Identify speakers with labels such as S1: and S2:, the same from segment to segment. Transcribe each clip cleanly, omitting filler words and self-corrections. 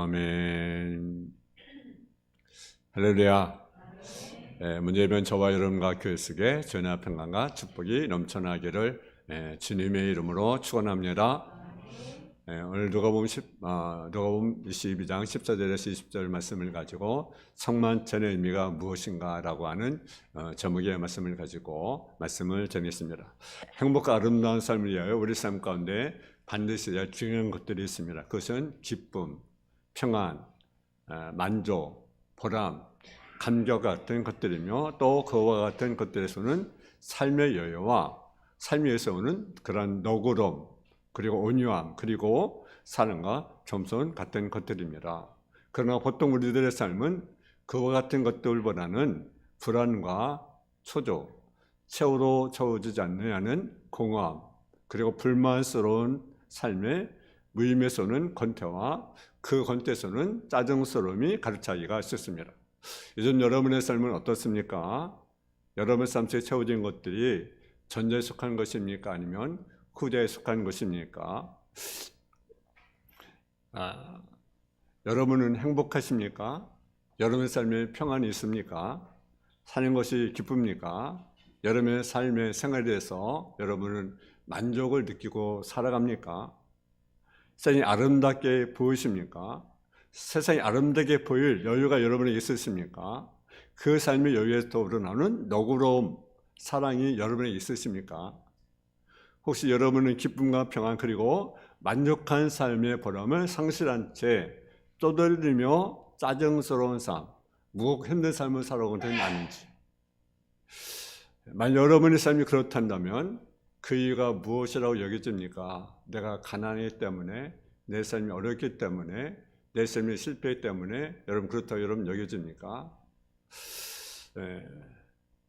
S1: 아멘. 할렐루야. 문제면 저와 여러분과 교회 속에 전화 평강과 축복이 넘쳐나기를 주님의 이름으로 축원합니다. 오늘 누가복음 22장 14절에서 20절 말씀을 가지고 성만찬의 의미가 무엇인가라고 하는 제목의 말씀을 가지고 말씀을 전했습니다. 행복과 아름다운 삶을 위하여 우리 삶 가운데 반드시 중요한 것들이 있습니다. 그것은 기쁨, 평안, 만족, 보람, 감격 같은 것들이며 또 그와 같은 것들에서는 삶의 여유와 삶에서 오는 그런 너그러움 그리고 온유함 그리고 사랑과 겸손 같은 것들입니다. 그러나 보통 우리들의 삶은 그와 같은 것들보다는 불안과 초조, 최후로 채워지지 않는 공허함 그리고 불만스러운 삶의 무임에서는 권태와 그 권태에서는 짜증스러움이 가득차기가 있었습니다. 요즘 여러분의 삶은 어떻습니까? 여러분의 삶 속에 채워진 것들이 전자에 속한 것입니까? 아니면 후자에 속한 것입니까? 여러분은 행복하십니까? 여러분의 삶에 평안이 있습니까? 사는 것이 기쁩니까? 여러분의 삶의 생활에 대해서 여러분은 만족을 느끼고 살아갑니까? 세상이 아름답게 보이십니까? 세상이 아름답게 보일 여유가 여러분에게 있으십니까? 그 삶의 여유에서 우러나오는 너그러움, 사랑이 여러분에게 있으십니까? 혹시 여러분은 기쁨과 평안 그리고 만족한 삶의 보람을 상실한 채 떠들리며 짜증스러운 삶, 무겁고 힘든 삶을 살아오고 있는 아닌지. 만약 여러분의 삶이 그렇다면 그 이유가 무엇이라고 여겨집니까? 내가 가난하기 때문에, 내 삶이 어렵기 때문에, 내 삶이 실패했기 때문에 여러분 그렇다고 여러분 여겨집니까?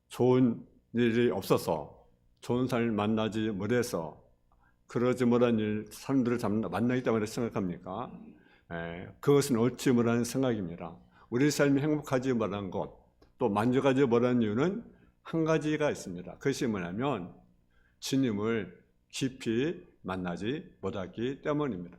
S1: 좋은 일이 없어서, 좋은 사람을 만나지 못해서, 그러지 못한 일, 사람들을 만나기 때문에 생각합니까? 그것은 옳지 못한 생각입니다. 우리 삶이 행복하지 못한 것, 또 만족하지 못한 이유는 한 가지가 있습니다. 그것이 뭐냐면 주님을 깊이 만나지 못하기 때문입니다.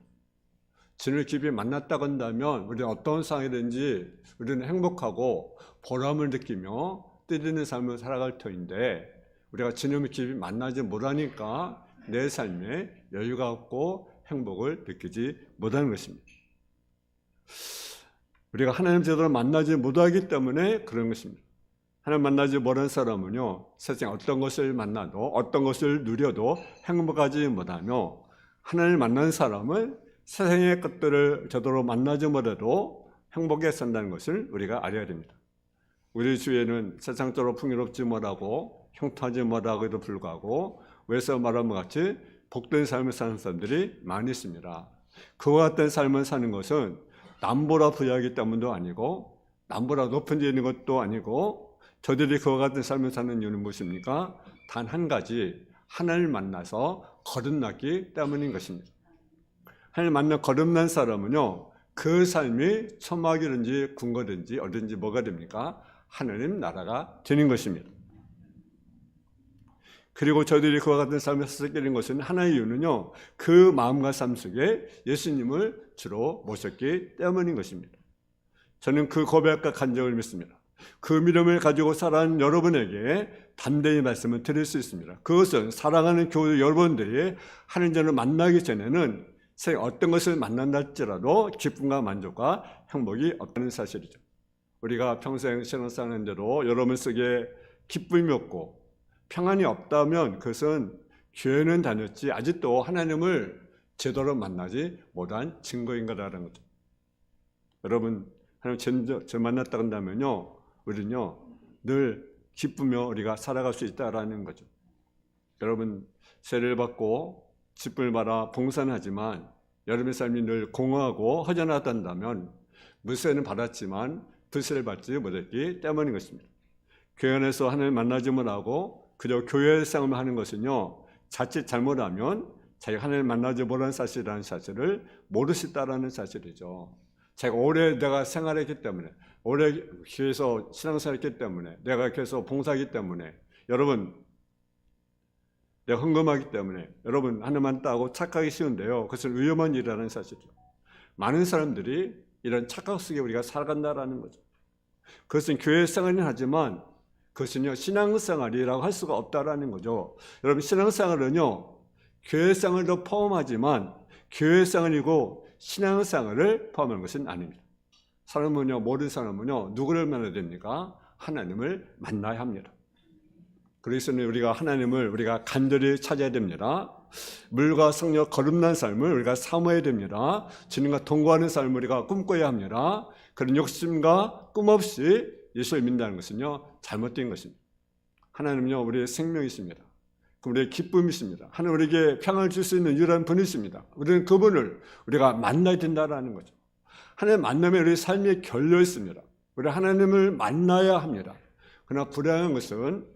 S1: 주님을 깊이 만났다고 한다면 우리는 어떤 상황이든지 우리는 행복하고 보람을 느끼며 뜻있는 삶을 살아갈 터인데 우리가 주님을 깊이 만나지 못하니까 내 삶에 여유가 없고 행복을 느끼지 못하는 것입니다. 우리가 하나님 제대로 만나지 못하기 때문에 그런 것입니다. 하나님 만나지 못한 사람은요, 세상 어떤 것을 만나도 어떤 것을 누려도 행복하지 못하며 하나님을 만난 사람은 세상의 것들을 제대로 만나지 못해도 행복에 산다는 것을 우리가 알아야 됩니다. 우리 주위에는 세상적으로 풍요롭지 못하고 형통하지 못하고도 불구하고 외서 말한 것 같이 복된 삶을 사는 사람들이 많이 있습니다. 그와 같은 삶을 사는 것은 남보다 부유하기 때문도 아니고 남보다 높은 데 있는 것도 아니고 저들이 그와 같은 삶을 사는 이유는 무엇입니까? 단 한 가지, 하나님을 만나서 거듭났기 때문인 것입니다. 하나님을 만나 거듭난 사람은요, 그 삶이 천막이든지 궁궐이든지 어딘지 뭐가 됩니까? 하나님 나라가 되는 것입니다. 그리고 저들이 그와 같은 삶을 살게 것은 하나의 이유는요, 그 마음과 삶 속에 예수님을 주로 모셨기 때문인 것입니다. 저는 그 고백과 간증을 믿습니다. 그 믿음을 가지고 살아가는 여러분에게 담대히 말씀을 드릴 수 있습니다. 그것은 사랑하는 교우 여러분들이 하나님을 만나기 전에는 세상 어떤 것을 만난다 할지라도 기쁨과 만족과 행복이 없다는 사실이죠. 우리가 평생 신앙생활하는데도 여러분 속에 기쁨이 없고 평안이 없다면 그것은 교회는 다녔지 아직도 하나님을 제대로 만나지 못한 증거인 거라는 거죠. 여러분 하나님 저 만났다 한다면요, 우리는요 늘 기쁘며 우리가 살아갈 수 있다라는 거죠. 여러분 세례를 받고 기쁨을 받아 봉사는 하지만 여러분의 삶이 늘 공허하고 허전하다면 무세는 받았지만 불세를 받지 못했기 때문인 것입니다. 교회 안에서 하나님을 만나지 못하고 그저 교회 생활을 하는 것은요, 자칫 잘못하면 자기가 하나님을 만나지 못한 사실이라는 사실을 모를 수 있다는 사실이죠. 제가 오래 내가 생활했기 때문에, 오래 교회에서 신앙생활했기 때문에, 내가 계속 봉사하기 때문에, 여러분 내가 헌금하기 때문에 여러분 하나님만 따고 착하기 쉬운데요, 그것은 위험한 일이라는 사실이죠. 많은 사람들이 이런 착각 속에 우리가 살아간다라는 거죠. 그것은 교회 생활은 하지만 그것은요 신앙생활이라고 할 수가 없다라는 거죠. 여러분 신앙생활은요 교회 생활도 포함하지만 교회 생활이고 신앙생활을 포함하는 것은 아닙니다. 사람은요 모든 사람은요 누구를 만나야 됩니까? 하나님을 만나야 합니다. 그래서는 우리가 하나님을 우리가 간절히 찾아야 됩니다. 물과 성령 거듭난 삶을 우리가 사모해야 됩니다. 주님과 동거하는 삶을 우리가 꿈꿔야 합니다. 그런 욕심과 꿈 없이 예수를 믿는다는 것은요 잘못된 것입니다. 하나님은요 우리의 생명이십니다. 우리의 기쁨이십니다. 하나님 우리에게 평안을 줄 수 있는 유일한 분이십니다. 우리는 그분을 우리가 만나야 된다는 거죠. 하나님 만나면 우리 삶이 결려 있습니다. 우리 하나님을 만나야 합니다. 그러나 불행한 것은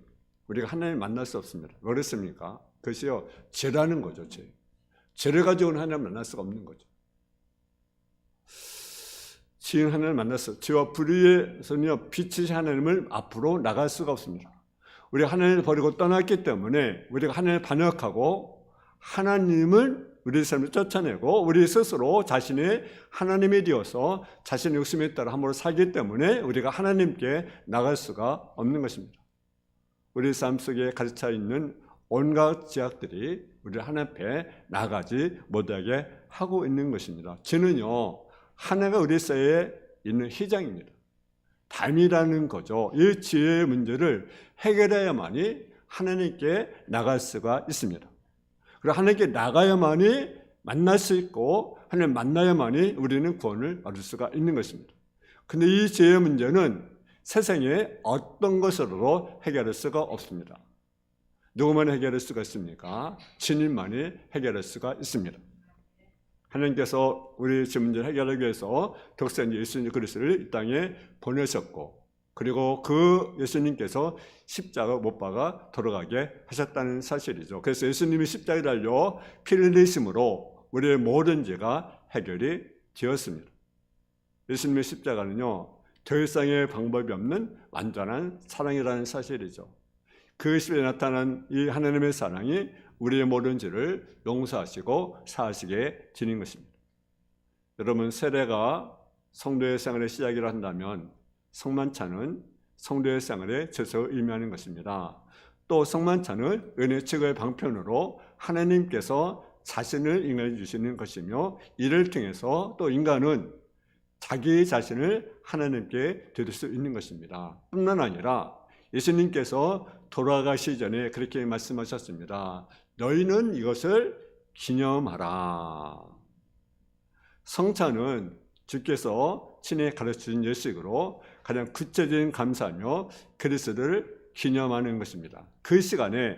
S1: 우리가 하나님을 만날 수 없습니다. 왜 그렇습니까? 그것이요 죄라는 거죠. 죄를 가지고는 하나님을 만날 수가 없는 거죠. 지은 하나님을 만났어. 죄와 불의에서는요 빛이신 하나님을 앞으로 나갈 수가 없습니다. 우리가 하나님을 버리고 떠났기 때문에 우리가 하나님을 반역하고 하나님을 우리 삶을 쫓아내고 우리 스스로 자신이 하나님이 되어서 자신의 욕심에 따라 함부로 살기 때문에 우리가 하나님께 나갈 수가 없는 것입니다. 우리 삶 속에 가득 있는 온갖 죄악들이 우리를 하나님 앞에 나가지 못하게 하고 있는 것입니다. 죄는요 하나가 우리 사이에 있는 희장입니다. 담이라는 거죠. 이 죄의 문제를 해결해야만이 하나님께 나갈 수가 있습니다. 그리고 하나님께 나가야만이 만날 수 있고 하나님 만나야만이 우리는 구원을 얻을 수가 있는 것입니다. 근데 이 죄의 문제는 세상에 어떤 것으로도 해결할 수가 없습니다. 누구만 해결할 수가 있습니까? 주님만이 해결할 수가 있습니다. 하나님께서 우리 죄 문제를 해결하기 위해서 독생자 예수님 그리스도를 이 땅에 보내셨고 그리고 그 예수님께서 십자가 못 박아 돌아가게 하셨다는 사실이죠. 그래서 예수님이 십자가에 달려 피를 흘리심으로 우리의 모든 죄가 해결이 되었습니다. 예수님의 십자가는요 더 이상의 방법이 없는 완전한 사랑이라는 사실이죠. 그 십자가에 나타난 이 하나님의 사랑이 우리의 모든 죄를 용서하시고 사하시게 되는 것입니다. 여러분 세례가 성도의 생활의 시작이라 한다면 성만찬은 성도의 생활의 최소를 의미하는 것입니다. 또 성만찬은 은혜 최고의 방편으로 하나님께서 자신을 인간해 주시는 것이며 이를 통해서 또 인간은 자기 자신을 하나님께 드릴 수 있는 것입니다. 뿐만 아니라 예수님께서 돌아가시 전에 그렇게 말씀하셨습니다. 너희는 이것을 기념하라. 성찬은 주께서 친히 가르쳐준 예식으로 가장 구체적인 감사하며 그리스도를 기념하는 것입니다. 그 시간에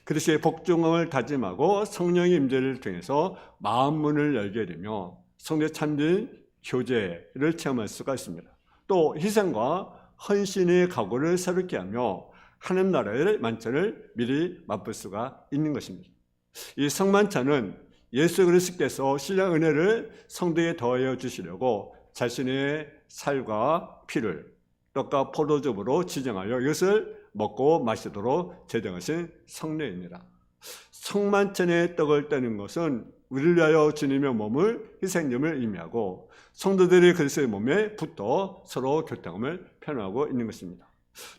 S1: 그리스도의 복종함을 다짐하고 성령의 임재를 통해서 마음문을 열게 되며 성도의 참된 교제를 체험할 수가 있습니다. 또 희생과 헌신의 각오를 새롭게 하며 하나님 나라의 만찬을 미리 맛볼 수가 있는 것입니다. 이 성만찬은 예수 그리스도께서 신령 은혜를 성도에 더하여 주시려고 자신의 살과 피를 떡과 포도즙으로 지정하여 이것을 먹고 마시도록 제정하신 성례입니다. 성만찬의 떡을 떼는 것은 우리를 위하여 주님의 몸을 희생점을 의미하고 성도들이 그리스도의 몸에 붙어 서로 교통함을 표현하고 있는 것입니다.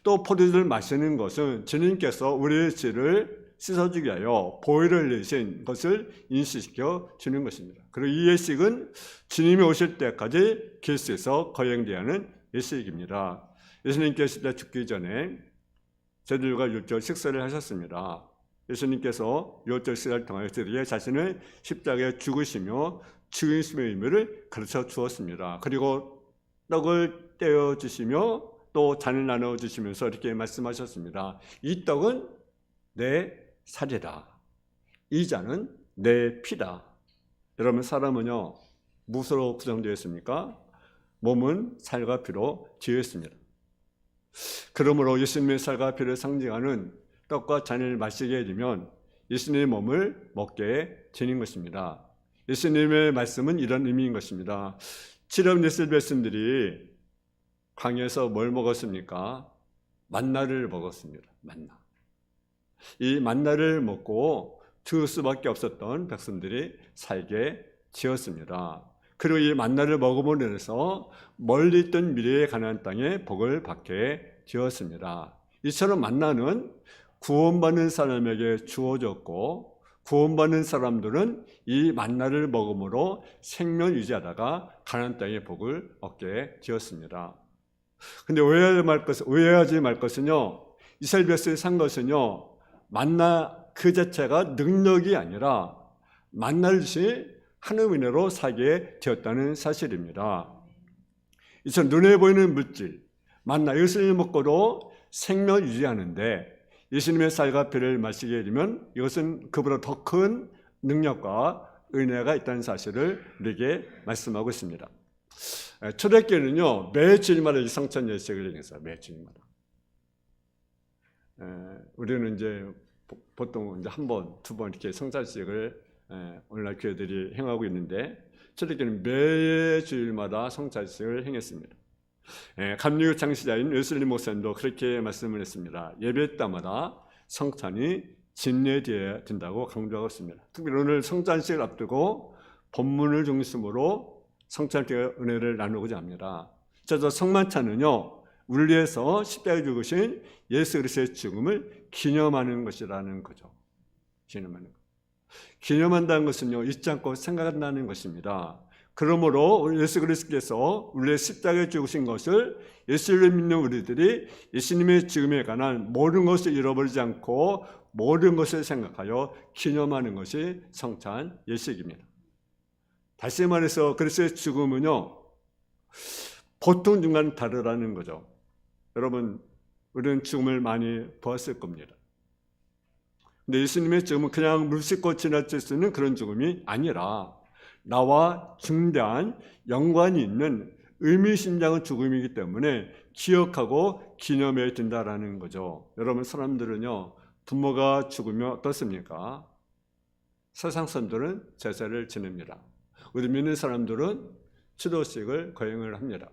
S1: 또 포도주를 마시는 것은 주님께서 우리의 죄를 씻어주기 위하여 보혈을 흘리신 것을 인식시켜 주는 것입니다. 그리고 이 예식은 주님이 오실 때까지 그리스도에서 거행되어야 하는 예식입니다. 예수님께서 십자가에 죽기 전에 저들과 율절 식사를 하셨습니다. 예수님께서 율절 식사를 통하여 저들에게 자신을 십자가에 죽으시며 죽으심의 의미를 가르쳐 주었습니다. 그리고 떡을 떼어 주시며 또 잔을 나눠 주시면서 이렇게 말씀하셨습니다. 이 떡은 내 살이다. 이 잔은 내 피다. 여러분 사람은요 무엇으로 구성되어 있습니까? 몸은 살과 피로 되어 있습니다. 그러므로 예수님의 살과 피를 상징하는 떡과 잔을 마시게 되면 예수님의 몸을 먹게 되는 것입니다. 예수님의 말씀은 이런 의미인 것입니다. 7억 예술 백성들이 광야에서 뭘 먹었습니까? 만나를 먹었습니다. 만나. 이 만나를 먹고 죽을 수밖에 없었던 백성들이 살게 되었습니다. 그리고 이 만나를 먹음으로 인해서 멀리 있던 미래의 가나안 땅에 복을 받게 되었습니다. 이처럼 만나는 구원받는 사람에게 주어졌고 구원받는 사람들은 이 만나를 먹음으로 생명을 유지하다가 가나안 땅의 복을 얻게 되었습니다. 근데 오해하지 말 것은요, 이스라엘 백성이 산 것은요, 만나 그 자체가 능력이 아니라 만나를 주신 하나님의 은혜로 살게 되었다는 사실입니다. 이처럼 눈에 보이는 물질, 만나 이것을 먹고도 생명을 유지하는데 예수님의 쌀과 피를 마시게 되면 이것은 그보다 더 큰 능력과 은혜가 있다는 사실을 우리에게 말씀하고 있습니다. 초대교회는요, 매 주일마다 성찬 예식을 행했어요. 매 주일마다. 우리는 이제 보통 이제 한 번, 두 번 이렇게 성찬식을 오늘날 교회들이 행하고 있는데 초대교회는 매 주일마다 성찬식을 행했습니다. 감리교 창시자인 웨슬리 목사님도 그렇게 말씀을 했습니다. 예배 때마다 성찬이 진례되어야 된다고 강조하고 있습니다. 특별히 오늘 성찬식을 앞두고 본문을 중심으로 성찬의 은혜를 나누고자 합니다. 그래서 성만찬은요, 우리를 위해서 십자가에 죽으신 예수 그리스도의 죽음을 기념하는 것이라는 거죠. 기념한다는 것은요, 잊지 않고 생각한다는 것입니다. 그러므로 예수 그리스도께서 우리의 십자가에 죽으신 것을 예수를 믿는 우리들이 예수님의 죽음에 관한 모든 것을 잃어버리지 않고 모든 것을 생각하여 기념하는 것이 성찬 예식입니다. 다시 말해서 그리스도의 죽음은요, 보통 중과는 다르다는 거죠. 여러분, 우리는 죽음을 많이 보았을 겁니다. 근데 예수님의 죽음은 그냥 물 씻고 지나칠 수 있는 그런 죽음이 아니라 나와 중대한 연관이 있는 의미심장한 죽음이기 때문에 기억하고 기념해야 된다라는 거죠. 여러분, 사람들은요, 부모가 죽으면 어떻습니까? 세상 사람들은 제사를 지냅니다. 우리 믿는 사람들은 추도식을 거행을 합니다.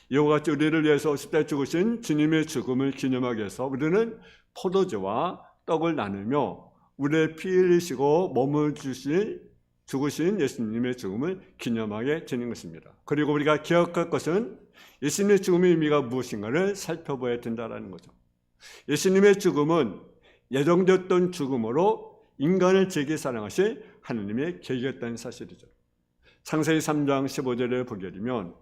S1: 이와 같이 우리를 위해서 십자가에 죽으신 주님의 죽음을 기념하기 위해서 우리는 포도주와 떡을 나누며 우리의 피 흘리시고 몸을 죽으신 예수님의 죽음을 기념하게 되는 것입니다. 그리고 우리가 기억할 것은 예수님의 죽음의 의미가 무엇인가를 살펴봐야 된다는 거죠. 예수님의 죽음은 예정되었던 죽음으로 인간을 제게 사랑하실 하나님의 계획이었다는 사실이죠. 창세기 3장 15절에 보게 되면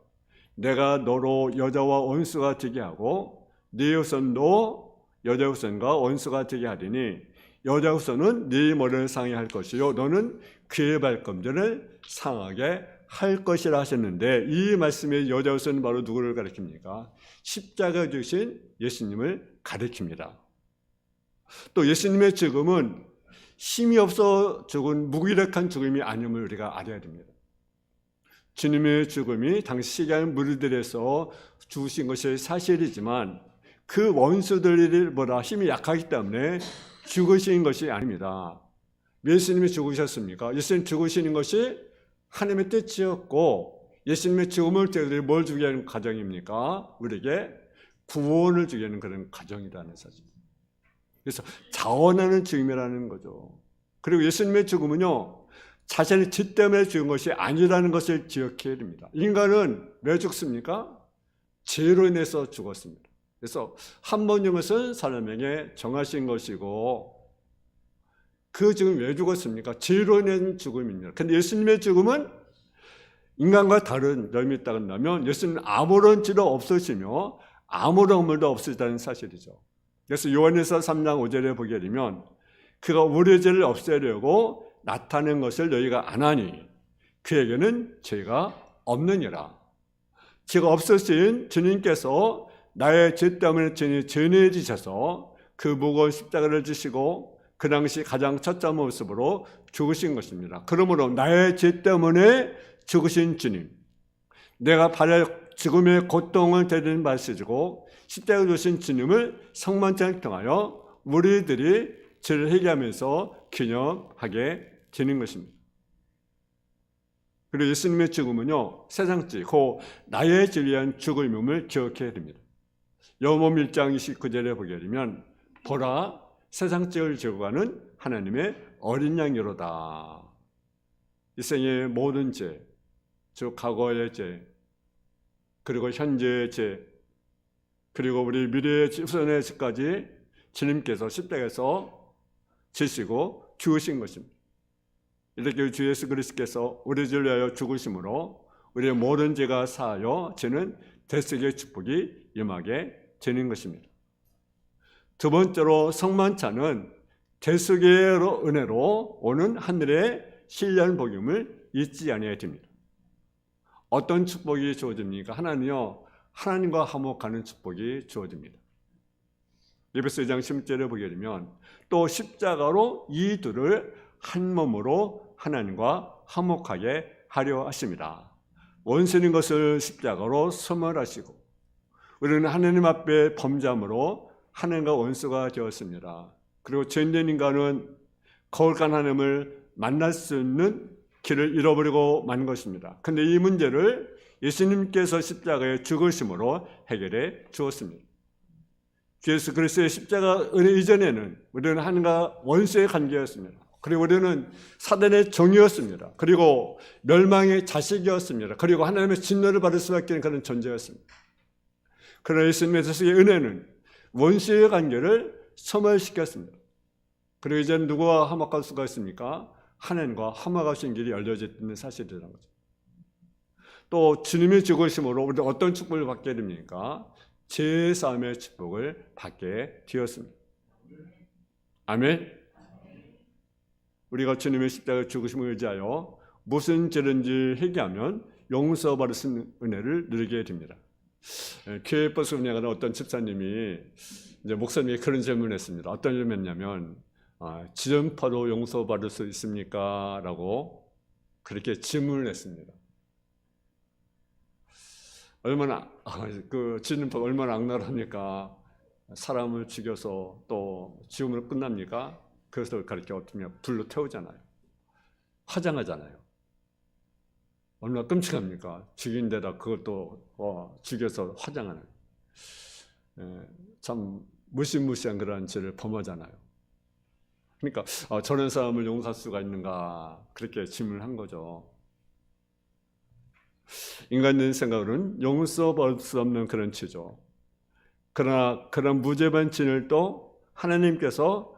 S1: 내가 너로 여자와 원수가 되게 하고 네 후손도 여자 후손과 원수가 되게 하리니 여자 후손은 네 머리를 상하게 할 것이요 너는 그의 발꿈치를 상하게 할 것이라 하셨는데 이 말씀의 여자 후손은 바로 누구를 가리킵니까? 십자가 주신 예수님을 가리킵니다. 또 예수님의 죽음은 힘이 없어 죽은 무기력한 죽음이 아님을 우리가 알아야 됩니다. 주님의 죽음이 당시 시기한 무리들에서 죽으신 것이 사실이지만 그 원수들보다 힘이 약하기 때문에 죽으신 것이 아닙니다. 예수님이 죽으셨습니까? 예수님 죽으시는 것이 하나님의 뜻이었고 예수님의 죽음을 저희들이 뭘 주게 하는 과정입니까? 우리에게 구원을 주게 하는 그런 과정이라는 사실. 그래서 자원하는 죽음이라는 거죠. 그리고 예수님의 죽음은요, 자신의 죄 때문에 죽은 것이 아니라는 것을 기억해야 됩니다. 인간은 왜 죽습니까? 죄로 인해서 죽었습니다. 그래서 한 번 죽은 것은 사람에게 정하신 것이고 그 죽음이 왜 죽었습니까? 죄로 인한 죽음입니다. 그런데 예수님의 죽음은 인간과 다른 점이 있다고 한다면 예수님은 아무런 죄도 없으시며 아무런 물도 없으시다는 사실이죠. 그래서 요한일서 3장 5절에 보게 되면 그가 우리의 죄를 없애려고 나타낸 것을 너희가 안 하니 그에게는 죄가 없느니라. 죄가 없으신 주님께서 나의 죄 때문에 죄를 지셔서 그 무거운 십자가를 지시고 그 당시 가장 첫째 모습으로 죽으신 것입니다. 그러므로 나의 죄 때문에 죽으신 주님, 내가 바랄 죽음의 고통을 대리는 받으시고 십자가에 주신 주님을 성만찬을 통하여 우리들이 죄를 회개하면서 기념하게 되는 것입니다. 그리고 예수님의 죽음은요, 세상죄, 곧 나의 죄를 위한 죽음임을 기억해야 됩니다. 요한복음 1장 29절에 보게 되면 보라 세상죄를 지고 가는 하나님의 어린 양이로다. 이 생의 모든 죄, 즉 과거의 죄, 그리고 현재의 죄, 그리고 우리 미래의 후손의 죄까지 주님께서 십자가에서 지시고 죽으신 것입니다. 이렇게 주 예수 그리스도께서 우리 죄를 위하여 죽으심으로 우리의 모든 죄가 사하여 죄는 대속의 축복이 임하게 되는 것입니다. 두 번째로 성만찬은 대속의 은혜로 오는 하늘의 신령 복음을 잊지 아니해야 됩니다. 어떤 축복이 주어집니까? 하나는요, 하나님과 화목하는 축복이 주어집니다. 에베소 2장 10절에 보게 되면 또 십자가로 이 둘을 한 몸으로 하나님과 화목하게 하려 하십니다. 원수인 것을 십자가로 소멸하시고 우리는 하나님 앞에 범죄함으로 하나님과 원수가 되었습니다. 그리고 죄인된 인간은 거룩한 하나님을 만날 수 있는 길을 잃어버리고 만 것입니다. 그런데 이 문제를 예수님께서 십자가에 죽으심으로 해결해 주었습니다. 주 예수 그리스도의 십자가 은혜 이전에는 우리는 하나님과 원수의 관계였습니다. 그리고 우리는 사단의 종이었습니다. 그리고 멸망의 자식이었습니다. 그리고 하나님의 진노를 받을 수밖에 없는 그런 존재였습니다. 그러나 예수님의 대속의 은혜는 원수의 관계를 소멸시켰습니다. 그리고 이제는 누구와 화목할 수가 있습니까? 하나님과 화목하신 길이 열려져 있는 사실이라는 거죠. 또 주님의 죽으심으로 우리는 어떤 축복을 받게 됩니까? 제사함의 축복을 받게 되었습니다. 아멘. 우리가 주님의 십자가 죽으심을 의지하여 무슨 죄든지 회개하면 용서받을 수 있는 은혜를 누리게 됩니다. 교회 버스 운행하는 어떤 집사님이 이제 목사님이 그런 질문을 했습니다. 어떤 질문이었냐면 지연파도 용서받을 수 있습니까? 라고 그렇게 질문을 했습니다. 얼마나 그 지연파가 얼마나 악랄합니까? 사람을 죽여서 또 지옥으로 끝납니까? 그래서 그렇게 어떻게 불로 태우잖아요. 화장하잖아요. 얼마나 끔찍합니까? 죽인 데다 그것도 죽여서 화장하는. 참 무시무시한 그런 죄를 범하잖아요. 그러니까 저런 사람을 용서할 수가 있는가 그렇게 질문을 한 거죠. 인간적인 생각으로는 용서받을 수 없는 그런 죄죠. 그러나 그런 무죄한 죄를 또 하나님께서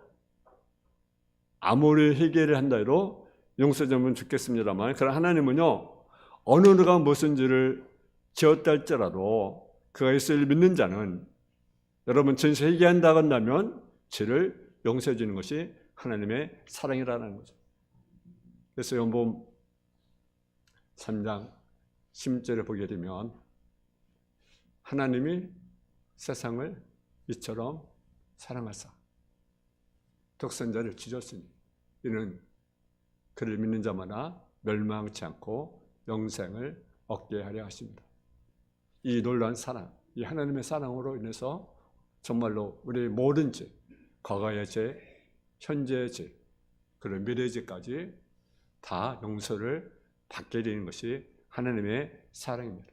S1: 아무리 회개를 한다 해도 용서되면 좋겠습니다만, 그러나 하나님은요, 어느 누가 무슨 죄를 지었다 할지라도 그가 예수를 믿는 자는 여러분 전세 회개한다고 한다면 죄를 용서해 주는 것이 하나님의 사랑이라는 거죠. 그래서 요한복음 3장 10절에 보게 되면 하나님이 세상을 이처럼 사랑하사 독생자를 주셨으니 이는 그를 믿는 자마다 멸망치 않고 영생을 얻게 하려 하십니다. 이 놀라운 사랑, 이 하나님의 사랑으로 인해서 정말로 우리의 모든 죄, 과거의 죄, 현재의 죄, 그리고 미래의 죄까지 다 용서를 받게 되는 것이 하나님의 사랑입니다.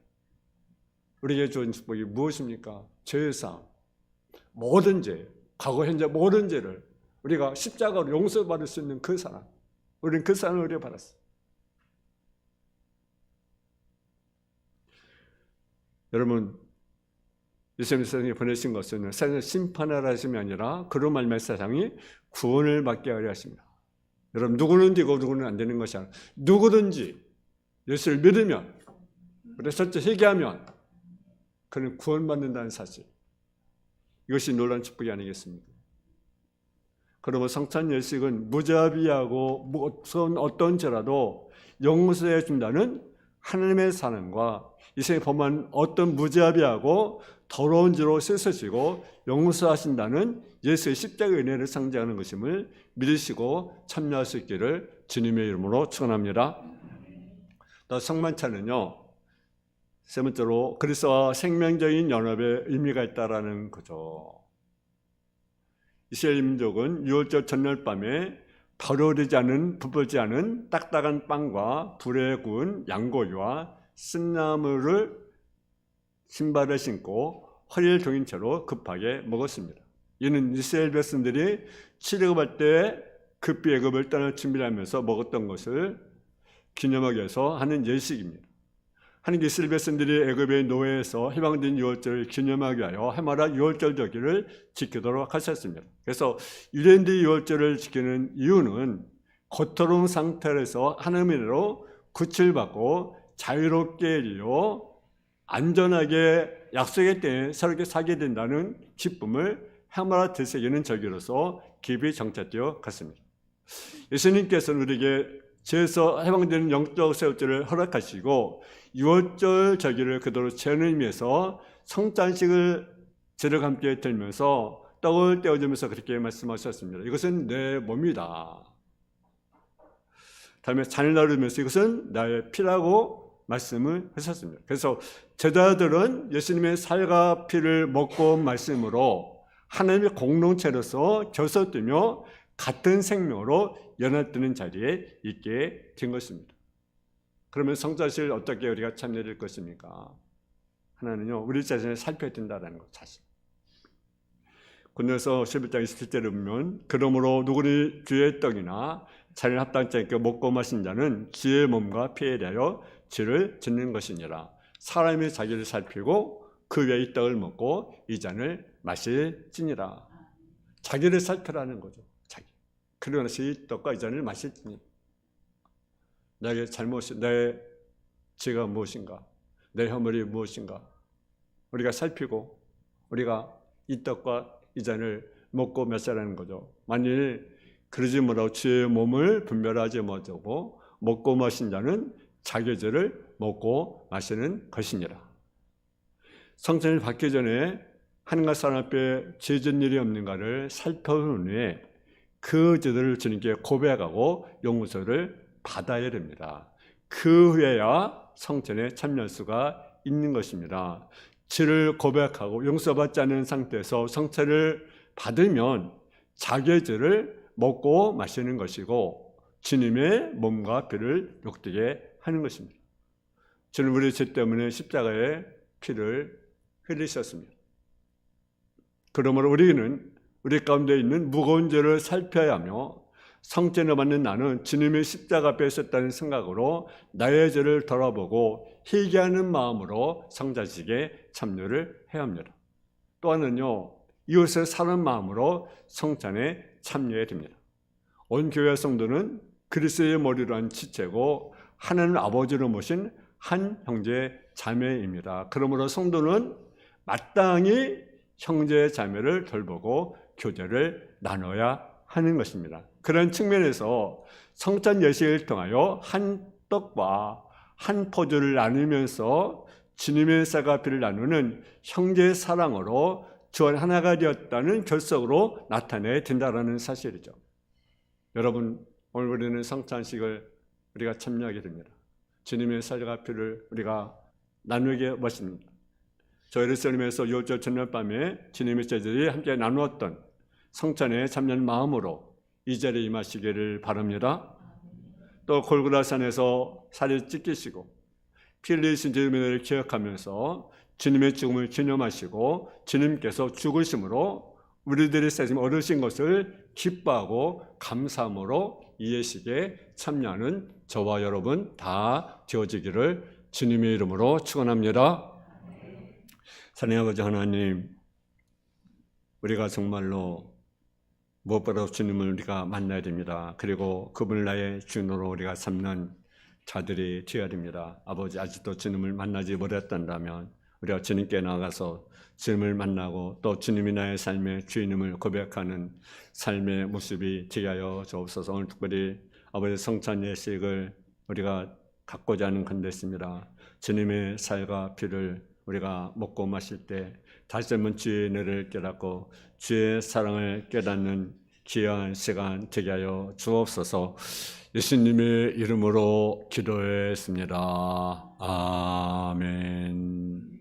S1: 우리에게 주은 축복이 무엇입니까? 죄의 사함, 모든 죄, 과거, 현재 모든 죄를 우리가 십자가로 용서받을 수 있는 그 사랑, 우리는 그 사랑을 우리가 받았어요. 여러분, 예수님 세상에 보내신 것은 세상을 심판하라 하심이 아니라 그로 말미암아 세상이 구원을 받게 하려 하십니다. 여러분, 누구는 되고 누구는 안 되는 것이 아니라 누구든지 예수를 믿으면, 그래서 첫째 회개하면 그는 구원받는다는 사실, 이것이 놀라운 축복이 아니겠습니까? 그러면 성찬 예식은 무자비하고 어떤 죄라도 용서해 준다는 하나님의 사랑과 이 세상에 범한 어떤 무자비하고 더러운 죄로 씻으시고 용서하신다는 예수의 십자가의 은혜를 상징하는 것임을 믿으시고 참여할 수 있기를 주님의 이름으로 축원합니다. 또 성만찬은요, 세 번째로 그리스도와 생명적인 연합의 의미가 있다라는 거죠. 이스라엘 민족은 유월절 전날 밤에 덜어지지 않은, 부풀지 않은 딱딱한 빵과 불에 구운 양고기와 쓴나물을 신발을 신고 허리를 동인 채로 급하게 먹었습니다. 이는 이스라엘 백성들이 출애굽할 때 급비 애굽을 떠날 준비를 하면서 먹었던 것을 기념하기 위해서 하는 예식입니다. 하나님께 이스라엘 백성들이 애굽의 노예에서 해방된 유월절을 기념하기 위하여 해마다 유월절 절기를 지키도록 하셨습니다. 그래서 유대인들이 유월절을 지키는 이유는 고통스러운 상태에서 하나님으로 구출받고 자유롭게 일이요 안전하게 약속의 때에 새롭게 살게 된다는 기쁨을 해마다 되새기는 절기로서 깊이 정착되어 갔습니다. 예수님께서는 우리에게 죄에서 해방되는 영적 세월절을 허락하시고 유월절 절기를 그대로 채우는 의미에서 성찬식을 제를 함께 들면서 떡을 떼어주면서 그렇게 말씀하셨습니다. 이것은 내 몸이다. 다음에 잔을 나누면서 이것은 나의 피라고 말씀을 하셨습니다. 그래서 제자들은 예수님의 살과 피를 먹고 말씀으로 하나님의 공동체로서 결속되며 같은 생명으로 연합되는 자리에 있게 된 것입니다. 그러면 성찬식을 어떻게 우리가 참여할 것입니까? 하나는요, 우리 자신을 살펴야 된다는 것 사실. 고린도서 11장 27절에 보면 그러므로 누구니 주의 떡이나 잔을 합당치 않게 먹고 마신 자는 주의 몸과 피에 대하여 죄를 짓는 것이니라. 사람이 자기를 살피고 그 외의 떡을 먹고 이 잔을 마실지니라. 자기를 살펴라는 거죠. 자기. 그러나 이 떡과 이 잔을 마실지니. 나의 잘못이, 내 죄가 무엇인가? 내 허물이 무엇인가? 우리가 살피고 우리가 이 떡과 이 잔을 먹고 마시라는 거죠. 만일 그러지 못하고 주의 몸을 분별하지 못하고 먹고 마신 자는 자기 죄를 먹고 마시는 것이니라. 성찬을 받기 전에 하나님과 사람 앞에 죄 진 일이 없는가를 살펴본 후에 그 죄들을 주님께 고백하고 용서를 받아야 됩니다. 그 후에야 성찬에 참여할 수가 있는 것입니다. 죄를 고백하고 용서받지 않은 상태에서 성찬을 받으면 자기의 죄를 먹고 마시는 것이고 주님의 몸과 피를 욕되게 하는 것입니다. 주는 우리 죄 때문에 십자가에 피를 흘리셨습니다. 그러므로 우리는 우리 가운데 있는 무거운 죄를 살펴야 하며 성찬을 받는 나는 주님의 십자가 앞에 있었다는 생각으로 나의 죄를 돌아보고 회개하는 마음으로 성찬식에 참여를 해야 합니다. 또 하나는요, 이웃을 사는 마음으로 성찬에 참여해야 됩니다. 온 교회 성도는 그리스도의 머리로 한 지체고 하나님 아버지로 모신 한 형제 자매입니다. 그러므로 성도는 마땅히 형제 자매를 돌보고 교제를 나눠야 하는 것입니다. 그런 측면에서 성찬 예식을 통하여 한 떡과 한 포도를 나누면서 주님의 쌀과 피를 나누는 형제의 사랑으로 주 안에 하나가 되었다는 결석으로 나타내야 된다는 사실이죠. 여러분, 오늘 우리는 성찬식을 우리가 참여하게 됩니다. 주님의 쌀과 피를 우리가 나누게 것입니다. 저 예루살렘에서 유월절 전날 밤에 주님의 제자들이 함께 나누었던 성찬에 참여하는 마음으로 이 자리에 임하시기를 바랍니다. 또 골고다산에서 살을 찢기시고 피 흘리신 주님의 은혜를 기억하면서 주님의 죽음을 기념하시고 주님께서 죽으심으로 우리들이 세상 얻으신 것을 기뻐하고 감사함으로 이 예식에 참여하는 저와 여러분 다 되어지기를 주님의 이름으로 축원합니다. 사랑하는 아버지 하나님, 우리가 정말로 무엇보다 주님을 우리가 만나야 됩니다. 그리고 그분을 나의 주인으로 우리가 삼는 자들이 되어야 됩니다. 아버지, 아직도 주님을 만나지 못했단다면 우리가 주님께 나가서 주님을 만나고 또 주님이 나의 삶의 주인임을 고백하는 삶의 모습이 되게 하여 주옵소서. 오늘 특별히 아버지 성찬 예식을 우리가 갖고자 하는 건데습니다. 주님의 살과 피를 우리가 먹고 마실 때 다시 한번 주의 은혜를 깨닫고 주의 사랑을 깨닫는 귀한 시간 되게 하여 주옵소서. 예수님의 이름으로 기도했습니다. 아멘.